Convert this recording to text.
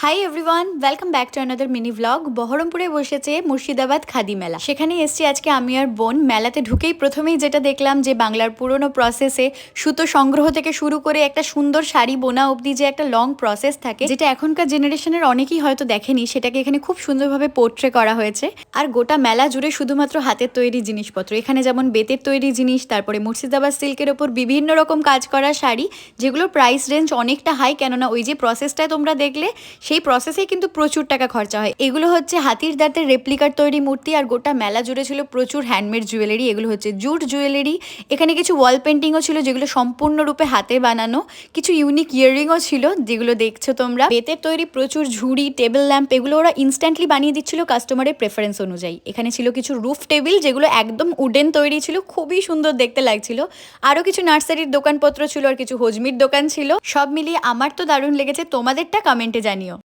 Hi everyone, welcome back to another mini vlog. বহরমপুরে বসেছে মুর্শিদাবাদ খাদি মেলা। সেখানে এসছি আজকে আমি আর বোন। মেলাতে ঢুকেই প্রথমেই যেটা দেখলাম যে বাংলার পুরনো প্রসেসে সুতো সংগ্রহ থেকে শুরু করে একটা সুন্দর শাড়ি বোনা অবধি যে একটা লং প্রসেস থাকে, যেটা এখনকার জেনারেশনের অনেকেই হয়তো দেখেনি, সেটাকে এখানে খুব সুন্দরভাবে পোর্ট্রে করা হয়েছে। আর গোটা মেলা জুড়ে শুধুমাত্র হাতের তৈরি জিনিসপত্র, এখানে যেমন বেতের তৈরি জিনিস, তারপরে মুর্শিদাবাদ সিল্কের ওপর বিভিন্ন রকম কাজ করা শাড়ি, যেগুলোর প্রাইস রেঞ্জ অনেকটা হাই। কেননা ওই যে প্রসেসটায় তোমরা দেখলে, সেই প্রসেসে কিন্তু প্রচুর টাকা খরচা হয়। এগুলো হচ্ছে হাতির দাঁতের রেপ্লিকার তৈরি মূর্তি। আর গোটা মেলা জুড়ে ছিল প্রচুর হ্যান্ডমেড জুয়েলারি। এগুলো হচ্ছে জুট জুয়েলারি। এখানে কিছু ওয়াল পেন্টিংও ছিল যেগুলো সম্পূর্ণরূপে হাতে বানানো। কিছু ইউনিক ইয়াররিংও ছিল যেগুলো দেখছো তোমরা। বেতের তৈরি প্রচুর ঝুড়ি, টেবিল ল্যাম্প, এগুলো ওরা ইনস্ট্যান্টলি বানিয়ে দিচ্ছিল কাস্টমারের প্রেফারেন্স অনুযায়ী। এখানে ছিল কিছু রুফ টেবিল যেগুলো একদম উডেন তৈরি ছিল, খুবই সুন্দর দেখতে লাগছিল। আরও কিছু নার্সারির দোকানপত্র ছিল আর কিছু হজমির দোকান ছিল। সব মিলিয়ে আমার তো দারুণ লেগেছে। তোমাদেরটা কমেন্টে জানিও।